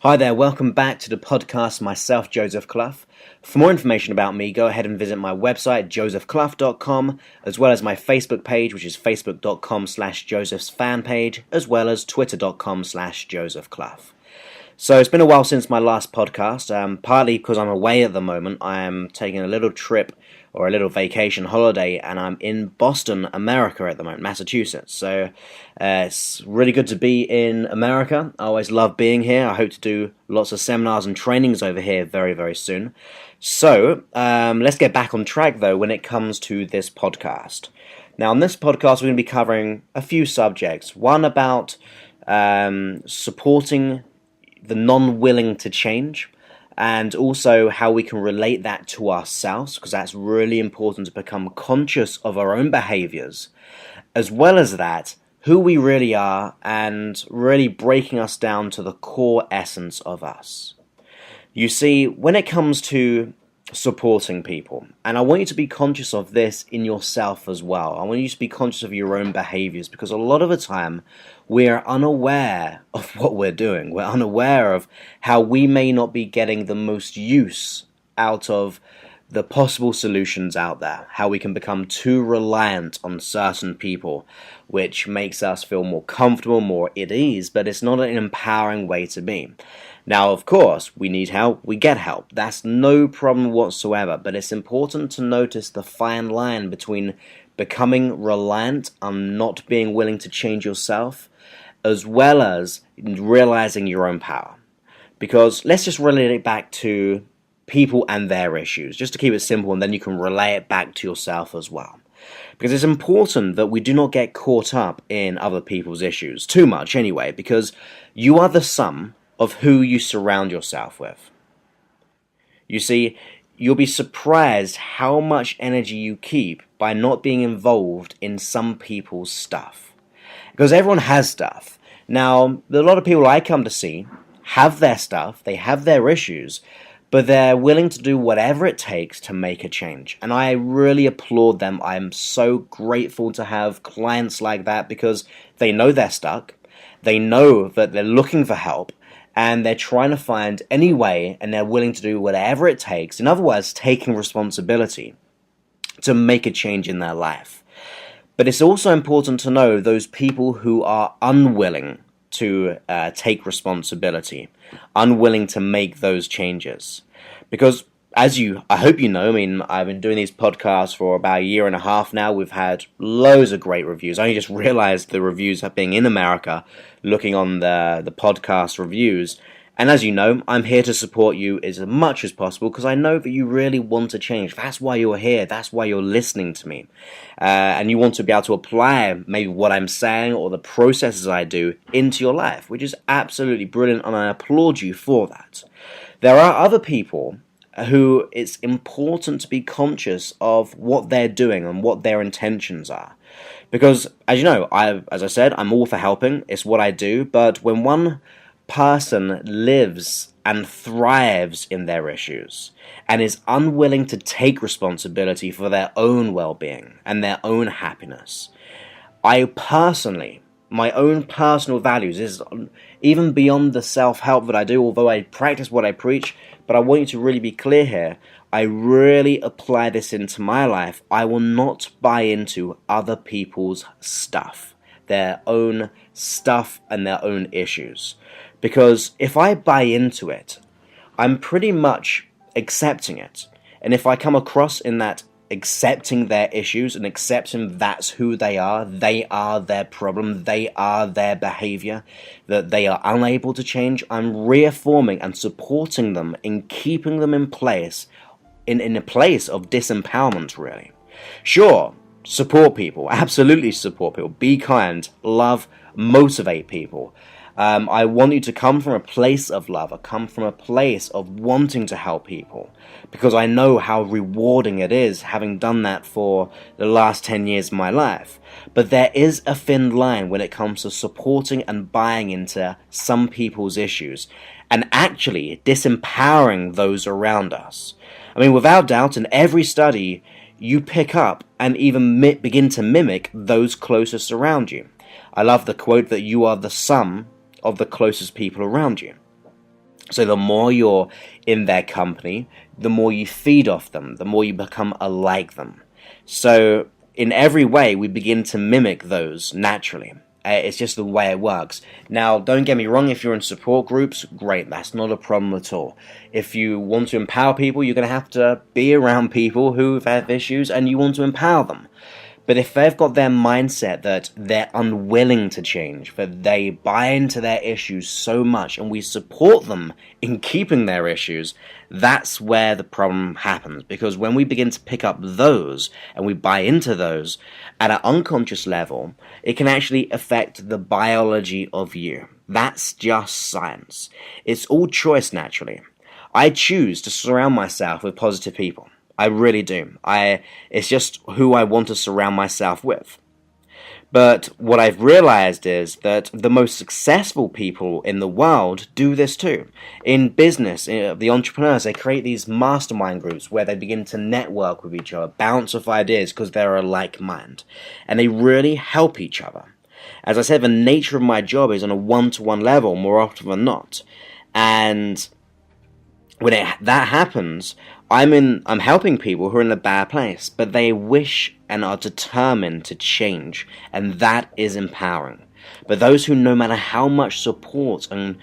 Hi there, welcome back to the podcast, myself, Joseph Clough. For more information about me, go ahead and visit my website, josephclough.com, as well as my Facebook page, which is facebook.com/Joseph's fan page, as well as twitter.com/Joseph Clough. So it's been a while since my last podcast, partly because I'm away at the moment. I am taking a little trip or a little vacation holiday, and I'm in Boston, America at the moment, Massachusetts. So it's really good to be in America. I always love being here. I hope to do lots of seminars and trainings over here very, very soon. So let's get back on track, though, when it comes to this podcast. Now, on this podcast, we're going to be covering a few subjects. One about supporting the non-willing to change, and also how we can relate that to ourselves, because that's really important to become conscious of our own behaviors, as well as that, who we really are, and really breaking us down to the core essence of us. You see, when it comes to supporting people, and I want you to be conscious of this in yourself as well. I want you to be conscious of your own behaviors, because a lot of the time we're unaware of what we're doing. We're unaware of how we may not be getting the most use out of the possible solutions out there, how we can become too reliant on certain people, which makes us feel more comfortable, more at ease, but it's not an empowering way to be. Now, of course, we need help, we get help. That's no problem whatsoever, but it's important to notice the fine line between becoming reliant and not being willing to change yourself, as well as realizing your own power. Because let's just relate it back to people and their issues, just to keep it simple, and then you can relay it back to yourself as well. Because it's important that we do not get caught up in other people's issues, too much anyway, because you are the sum of who you surround yourself with. You see, you'll be surprised how much energy you keep by not being involved in some people's stuff. Because everyone has stuff. Now, a lot of people I come to see have their stuff, they have their issues, but they're willing to do whatever it takes to make a change. And I really applaud them. I'm so grateful to have clients like that, because they know they're stuck, they know that they're looking for help, and they're trying to find any way, and they're willing to do whatever it takes, in other words, taking responsibility to make a change in their life. But it's also important to know those people who are unwilling to take responsibility, unwilling to make those changes. Because I hope you know, I've been doing these podcasts for about a year and a half now. We've had loads of great reviews. I only just realized the reviews have been in America, looking on the podcast reviews. And as you know, I'm here to support you as much as possible, because I know that you really want to change. That's why you're here. That's why you're listening to me. And you want to be able to apply maybe what I'm saying or the processes I do into your life, which is absolutely brilliant, and I applaud you for that. There are other people who it's important to be conscious of what they're doing and what their intentions are. Because, as you know, as I said, I'm all for helping. It's what I do. But when one person lives and thrives in their issues and is unwilling to take responsibility for their own well-being and their own happiness, my own personal values is even beyond the self-help that I do, although I practice what I preach, but I want you to really be clear here. I really apply this into my life. I will not buy into other people's stuff, their own stuff and their own issues. Because if I buy into it, I'm pretty much accepting it. And if I come across in that accepting their issues and accepting that's who they are their problem, they are their behavior, that they are unable to change, I'm reaffirming and supporting them in keeping them in place, in a place of disempowerment, really. Sure, support people, absolutely support people, be kind, love, motivate people. I want you to come from a place of love, come from a place of wanting to help people, because I know how rewarding it is, having done that for the last 10 years of my life. But there is a thin line when it comes to supporting and buying into some people's issues, and actually disempowering those around us. Without doubt, in every study, you pick up and even begin to mimic those closest around you. I love the quote that you are the sum of the closest people around you. So the more you're in their company, the more you feed off them, the more you become like them. So in every way, we begin to mimic those naturally. It's just the way it works. Now, don't get me wrong, if you're in support groups, great, that's not a problem at all. If you want to empower people, you're going to have to be around people who have issues and you want to empower them. But if they've got their mindset that they're unwilling to change, that they buy into their issues so much and we support them in keeping their issues, that's where the problem happens. Because when we begin to pick up those and we buy into those at an unconscious level, it can actually affect the biology of you. That's just science. It's all choice naturally. I choose to surround myself with positive people. I really do. It's just who I want to surround myself with. But what I've realized is that the most successful people in the world do this too. In business, the entrepreneurs, they create these mastermind groups where they begin to network with each other, bounce off ideas because they're a like mind. And they really help each other. As I said, the nature of my job is on a one-to-one level more often than not. And when that happens, I'm helping people who are in a bad place, but they wish and are determined to change, and that is empowering. But those who, no matter how much support and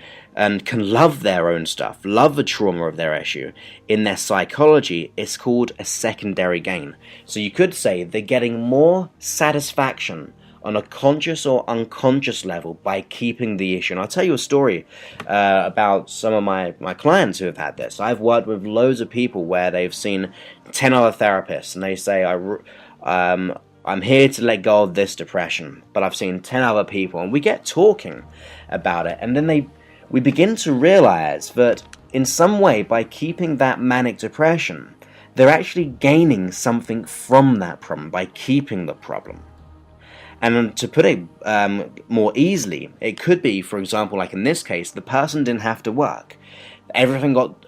can love their own stuff, love the trauma of their issue, in their psychology, it's called a secondary gain. So you could say they're getting more satisfaction on a conscious or unconscious level by keeping the issue. And I'll tell you a story about some of my clients who have had this. I've worked with loads of people where they've seen 10 other therapists and they say, I'm here to let go of this depression, but I've seen 10 other people, and we get talking about it, and then we begin to realize that in some way, by keeping that manic depression, they're actually gaining something from that problem by keeping the problem. And to put it more easily, it could be, for example, like in this case, the person didn't have to work. Everything got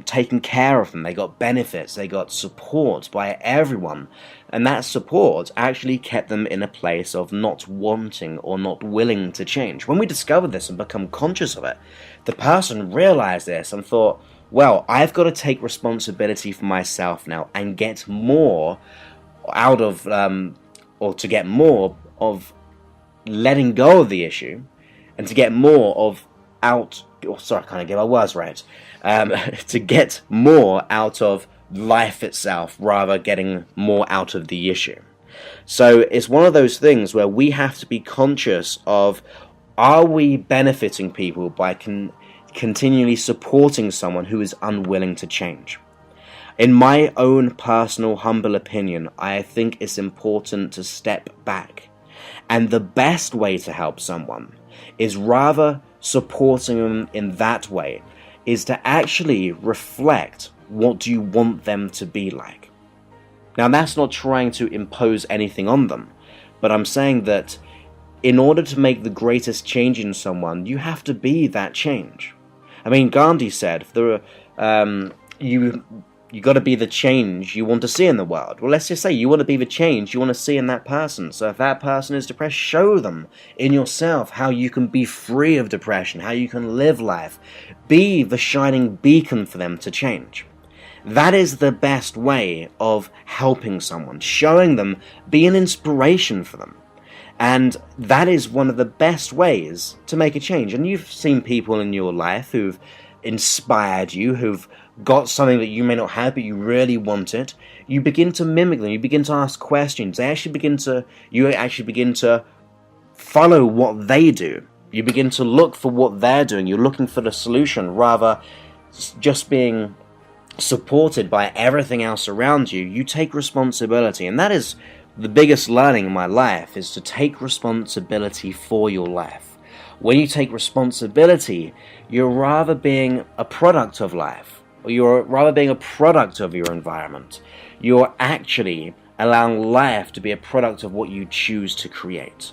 taken care of them. They got benefits. They got support by everyone. And that support actually kept them in a place of not wanting or not willing to change. When we discover this and become conscious of it, the person realized this and thought, well, I've got to take responsibility for myself now and get more out of, or to get more of letting go of the issue, and to get more of sorry, I can't get my words right, to get more out of life itself rather getting more out of the issue. So it's one of those things where we have to be conscious of, are we benefiting people by continually supporting someone who is unwilling to change? In my own personal humble opinion, I think it's important to step back. And the best way to help someone is, rather supporting them in that way, is to actually reflect, what do you want them to be like? Now, that's not trying to impose anything on them, but I'm saying that in order to make the greatest change in someone, you have to be that change. I mean, Gandhi said, you got to be the change you want to see in the world. Well, let's just say you want to be the change you want to see in that person. So if that person is depressed, show them in yourself how you can be free of depression, how you can live life. Be the shining beacon for them to change. That is the best way of helping someone, showing them, be an inspiration for them. And that is one of the best ways to make a change. And you've seen people in your life who've inspired you, who've got something that you may not have but you really want it. You begin to mimic them, you begin to ask questions. You actually begin to follow what they do. You begin to look for what they're doing. You're looking for the solution rather just being supported by everything else around you. You take responsibility, and that is the biggest learning in my life, is to take responsibility for your life. When you take responsibility, you're rather being a product of life, or you're rather being a product of your environment. You're actually allowing life to be a product of what you choose to create.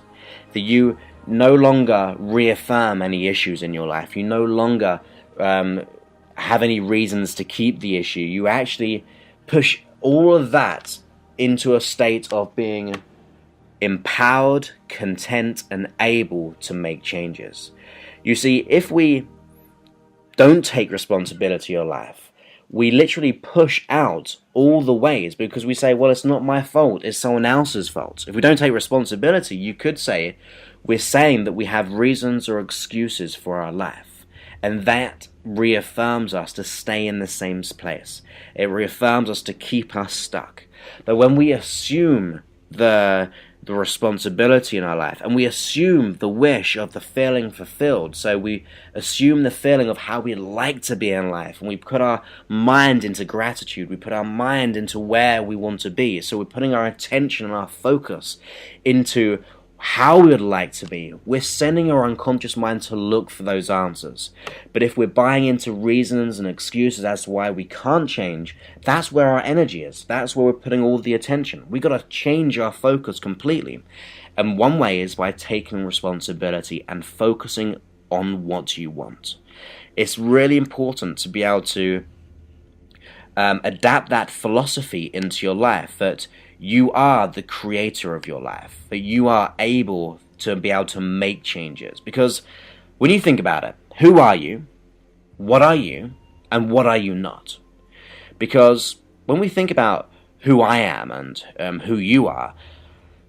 That you no longer reaffirm any issues in your life. You no longer have any reasons to keep the issue. You actually push all of that into a state of being empowered, content, and able to make changes. You see, if we don't take responsibility of your life, we literally push out all the ways because we say, well, it's not my fault, it's someone else's fault. If we don't take responsibility, you could say we're saying that we have reasons or excuses for our life. And that reaffirms us to stay in the same place. It reaffirms us to keep us stuck. But when we assume the responsibility in our life, and we assume the wish of the feeling fulfilled, so we assume the feeling of how we'd like to be in life, and we put our mind into gratitude, we put our mind into where we want to be, so we're putting our attention and our focus into how we would like to be. We're sending our unconscious mind to look for those answers. But if we're buying into reasons and excuses as to why we can't change, that's where our energy is. That's where we're putting all the attention. We've got to change our focus completely. And one way is by taking responsibility and focusing on what you want. It's really important to be able to adapt that philosophy into your life, that you are the creator of your life, that you are able to be able to make changes. Because when you think about it, who are you, and what are you not? Because when we think about who I am and who you are,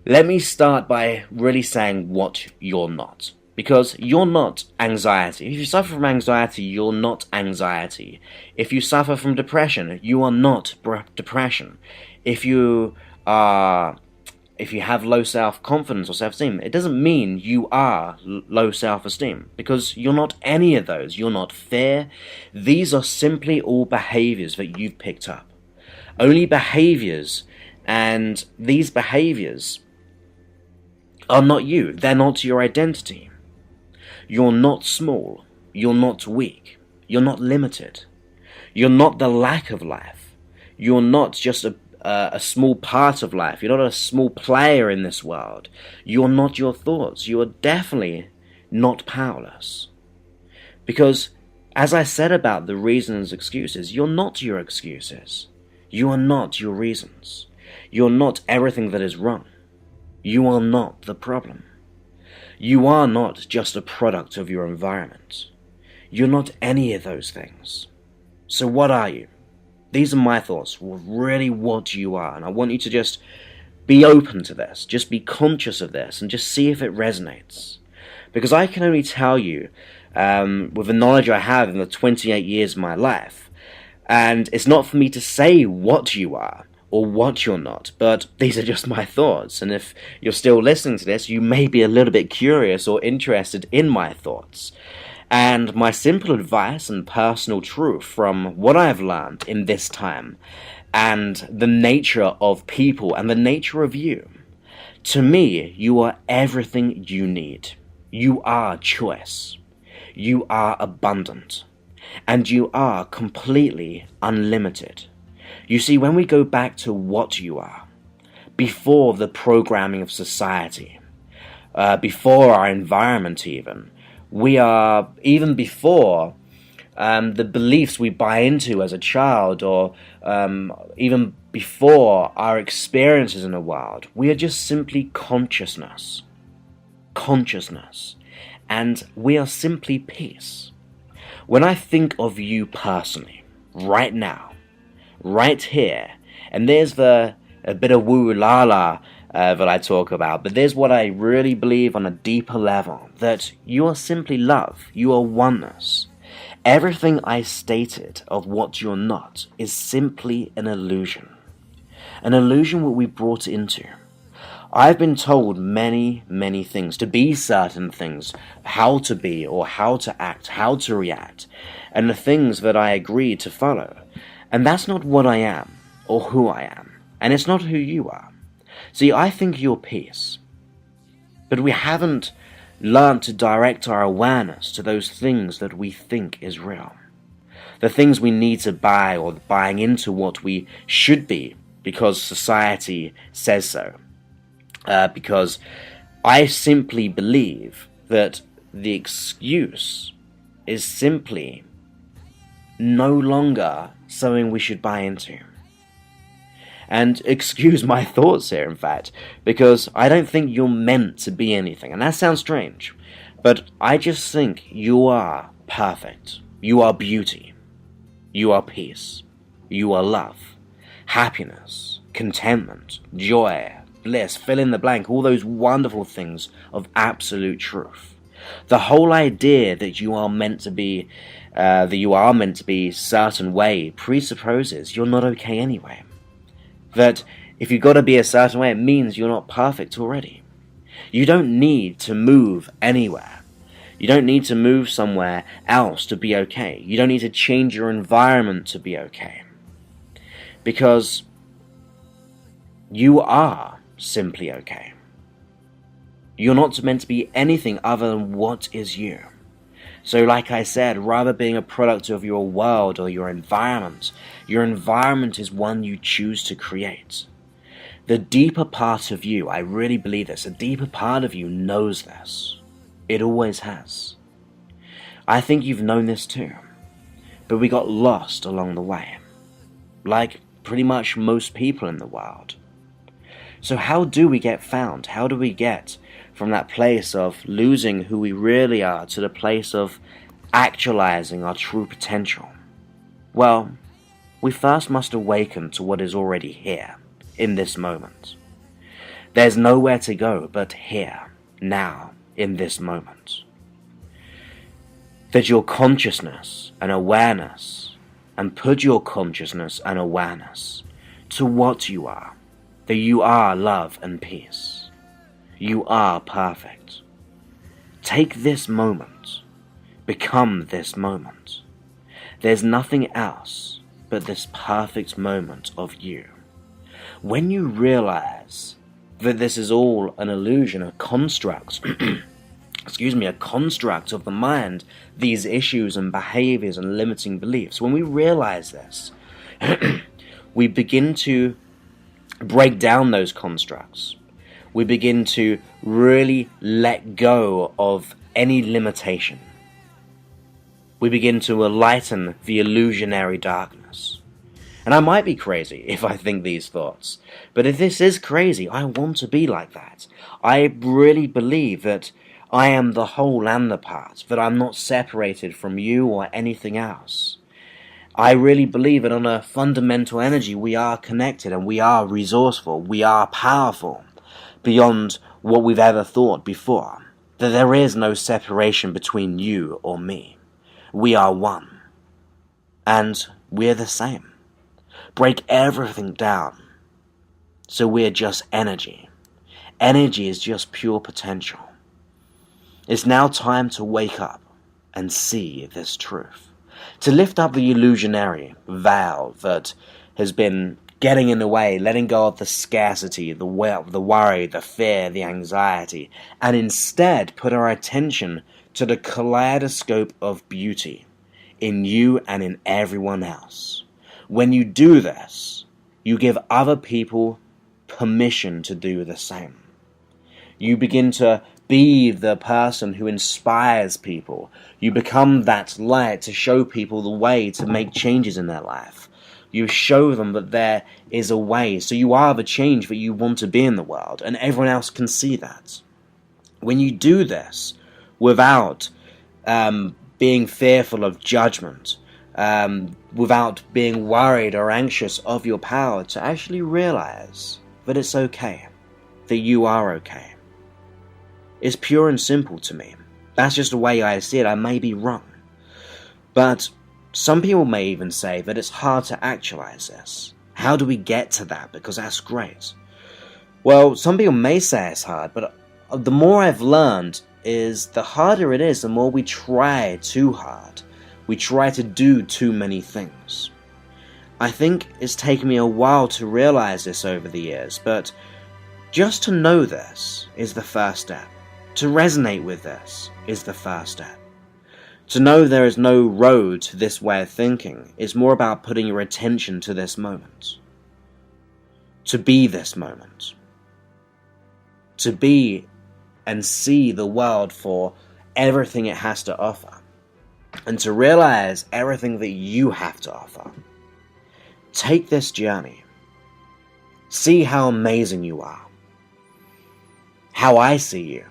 let me start by really saying what you're not. Because you're not anxiety. If you suffer from anxiety, you're not anxiety. If you suffer from depression, you are not depression. If you have low self-confidence or self-esteem, it doesn't mean you are low self-esteem, because you're not any of those. You're not fear. These are simply all behaviors that you've picked up. Only behaviors, and these behaviors are not you. They're not your identity. You're not small. You're not weak. You're not limited. You're not the lack of life. You're not just a small part of life. You're not a small player in this world. You're not your thoughts. You are definitely not powerless. Because, as I said about the reasons and excuses, you're not your excuses. You are not your reasons. You're not everything that is wrong. You are not the problem. You are not just a product of your environment. You're not any of those things. So what are you? These are my thoughts, really what you are, and I want you to just be open to this, just be conscious of this, and just see if it resonates. Because I can only tell you, with the knowledge I have in the 28 years of my life, and it's not for me to say what you are, or what you're not, but these are just my thoughts, and if you're still listening to this, you may be a little bit curious or interested in my thoughts. And my simple advice and personal truth from what I've learned in this time, and the nature of people and the nature of you. To me, you are everything you need. You are choice. You are abundant. And you are completely unlimited. You see, when we go back to what you are, before the programming of society, before our environment even, we are, even before the beliefs we buy into as a child, or even before our experiences in the world, we are just simply consciousness. Consciousness. And we are simply peace. When I think of you personally, right now, right here, and there's a bit of woo-la-la that I talk about, but there's what I really believe on a deeper level, that you are simply love, you are oneness. Everything I stated of what you're not is simply an illusion what we brought into. I've been told many, many things, to be certain things, how to be or how to act, how to react, and the things that I agreed to follow. And that's not what I am, or who I am, and it's not who you are. See, I think you're peace, but we haven't learned to direct our awareness to those things that we think is real. The things we need to buy, or buying into what we should be because society says so. Because I simply believe that the excuse is simply no longer something we should buy into. And excuse my thoughts here, in fact, because I don't think you're meant to be anything. And that sounds strange, but I just think you are perfect. You are beauty. You are peace. You are love, happiness, contentment, joy, bliss, fill in the blank, all those wonderful things of absolute truth. The whole idea that you are meant to be certain way presupposes you're not okay anyway. That if you've got to be a certain way, it means you're not perfect already. You don't need to move anywhere. You don't need to move somewhere else to be okay. You don't need to change your environment to be okay. Because you are simply okay. You're not meant to be anything other than what is you. So like I said, rather being a product of your world or your environment is one you choose to create. The deeper part of you, I really believe this, the deeper part of you knows this. It always has. I think you've known this too, but we got lost along the way, like pretty much most people in the world. So how do we get found? How do we get from that place of losing who we really are to the place of actualizing our true potential? Well, we first must awaken to what is already here, in this moment. There's nowhere to go but here, now, in this moment. That your consciousness and awareness, and put your consciousness and awareness to what you are, that you are love and peace. You are perfect. Take this moment. Become this moment. There's nothing else but this perfect moment of you. When you realize that this is all an illusion, a construct, a construct of the mind, these issues and behaviors and limiting beliefs, when we realize this, we begin to break down those constructs. We begin to really let go of any limitation. We begin to enlighten the illusionary darkness. And I might be crazy if I think these thoughts, but if this is crazy, I want to be like that. I really believe that I am the whole and the part, that I'm not separated from you or anything else. I really believe that on a fundamental energy we are connected and we are resourceful, we are powerful beyond what we've ever thought before, that there is no separation between you or me. We are one, and we're the same. Break everything down, so we're just energy. Energy is just pure potential. It's now time to wake up and see this truth. To lift up the illusionary veil that has been getting in the way, letting go of the scarcity, the worry, the fear, the anxiety, and instead put our attention to the kaleidoscope of beauty in you and in everyone else. When you do this, you give other people permission to do the same. You begin to be the person who inspires people. You become that light to show people the way to make changes in their life. You show them that there is a way. So you are the change that you want to be in the world, and everyone else can see that. When you do this without being fearful of judgment, without being worried or anxious of your power, to actually realize that it's okay, that you are okay. It's pure and simple to me. That's just the way I see it. I may be wrong. But some people may even say that it's hard to actualize this. How do we get to that? Because that's great. Well, some people may say it's hard, but the more I've learned is the harder it is, the more we try too hard. We try to do too many things. I think it's taken me a while to realize this over the years, but just to know this is the first step. To resonate with this is the first step. To know there is no road to this way of thinking is more about putting your attention to this moment. To be this moment. To be and see the world for everything it has to offer. And to realize everything that you have to offer. Take this journey. See how amazing you are. How I see you.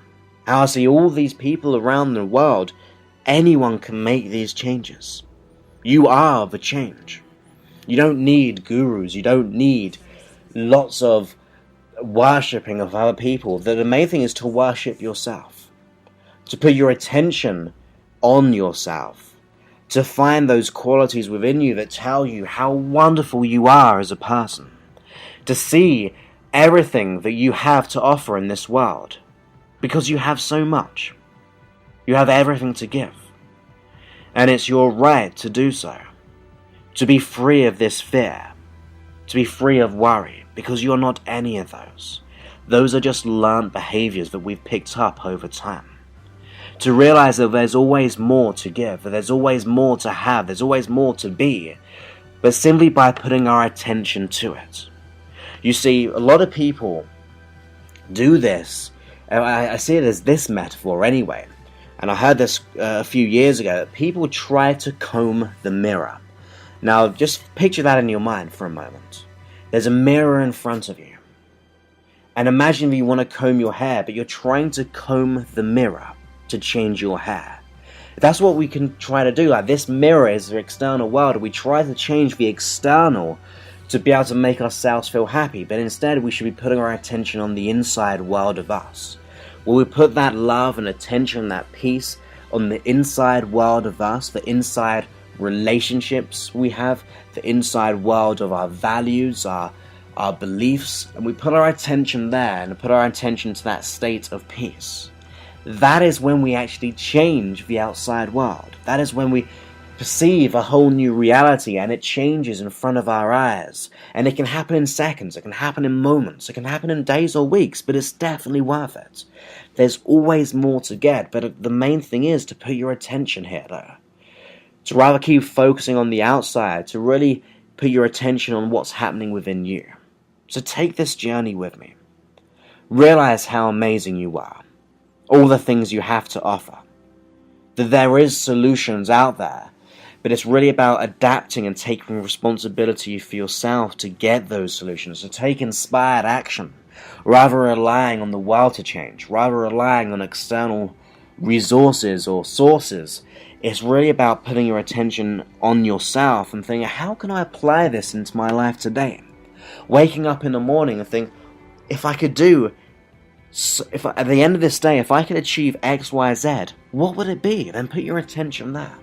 How I see all these people around the world Anyone can make these changes. You are the change. You don't need gurus. You don't need lots of worshipping of other people. The main thing is to worship yourself. To put your attention on yourself. To find those qualities within you that tell you how wonderful you are as a person. To see everything that you have to offer in this world. Because you have so much. You have everything to give. And it's your right to do so. To be free of this fear. To be free of worry. Because you're not any of those. Those are just learned behaviors that we've picked up over time. To realize that there's always more to give. That there's always more to have. There's always more to be. But simply by putting our attention to it. You see, a lot of people do this. I see it as this metaphor anyway. And I heard this a few years ago. That people try to comb the mirror. Now, just picture that in your mind for a moment. There's a mirror in front of you. And imagine you want to comb your hair, but you're trying to comb the mirror to change your hair. That's what we can try to do. Like, this mirror is the external world. We try to change the external to be able to make ourselves feel happy. But instead, we should be putting our attention on the inside world of us. Where we put that love and attention, that peace on the inside world of us, the inside relationships we have, the inside world of our values, our beliefs, and we put our attention there and put our attention to that state of peace. That is when we actually change the outside world. That is when we perceive a whole new reality and it changes in front of our eyes. And it can happen in seconds, it can happen in moments, it can happen in days or weeks, but it's definitely worth it. There's always more to get, but the main thing is to put your attention here though. To rather keep focusing on the outside, to really put your attention on what's happening within you. So take this journey with me. Realize how amazing you are. All the things you have to offer. That there is solutions out there, but it's really about adapting and taking responsibility for yourself to get those solutions, to take inspired action, rather relying on the world to change, rather relying on external resources or sources. It's really about putting your attention on yourself and thinking, how can I apply this into my life today? Waking up in the morning and think, if I could do, at the end of this day, if I could achieve X, Y, Z, what would it be? Then put your attention there.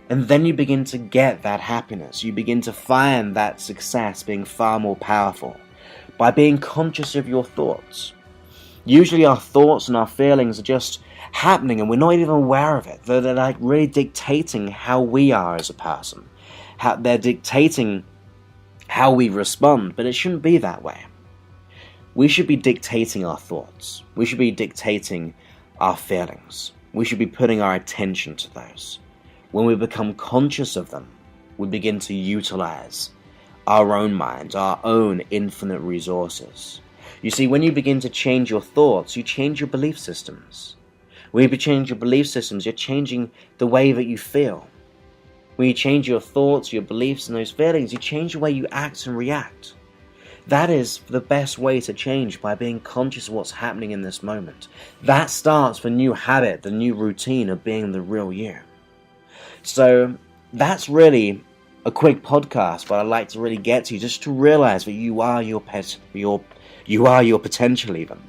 And then you begin to get that happiness. You begin to find that success being far more powerful by being conscious of your thoughts. Usually our thoughts and our feelings are just happening and we're not even aware of it. They're like really dictating how we are as a person. They're dictating how we respond, but it shouldn't be that way. We should be dictating our thoughts. We should be dictating our feelings. We should be putting our attention to those. When we become conscious of them, we begin to utilize our own minds, our own infinite resources. You see, when you begin to change your thoughts, you change your belief systems. When you change your belief systems, you're changing the way that you feel. When you change your thoughts, your beliefs, and those feelings, you change the way you act and react. That is the best way to change, by being conscious of what's happening in this moment. That starts the new habit, the new routine of being the real you. So that's really a quick podcast, but I'd like to really get to, just to realize that you are your potential even.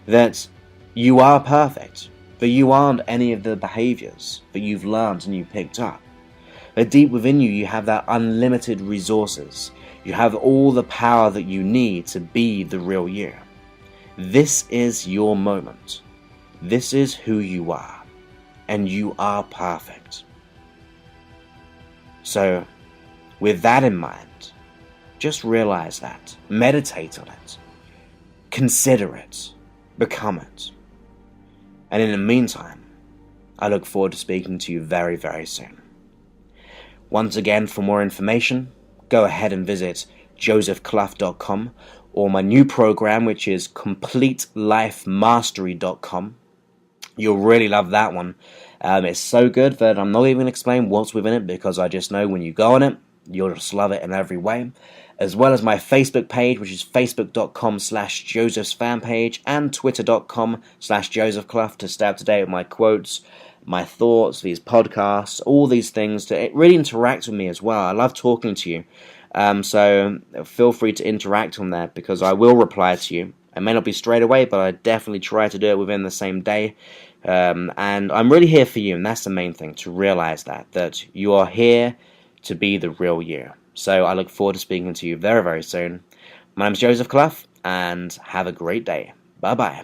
That you are perfect. That you aren't any of the behaviors that you've learned and you picked up. That deep within you, you have that unlimited resources. You have all the power that you need to be the real you. This is your moment. This is who you are. And you are perfect. So, with that in mind, just realize that. Meditate on it. Consider it. Become it. And in the meantime, I look forward to speaking to you very, very soon. Once again, for more information, go ahead and visit josephclough.com or my new program, which is CompleteLifeMastery.com. You'll really love that one. It's so good that I'm not even going to explain what's within it, because I just know when you go on it, you'll just love it in every way. As well as my Facebook page, which is facebook.com/JosephsFanPage, and twitter.com/JosephClough to stay up to date with my quotes, my thoughts, these podcasts, all these things, to really interact with me as well. I love talking to you. So feel free to interact on there, because I will reply to you. It may not be straight away, but I definitely try to do it within the same day. And I'm really here for you, and that's the main thing, to realize that you are here to be the real you. So I look forward to speaking to you very, very soon. My name's Joseph Clough, and have a great day. Bye-bye.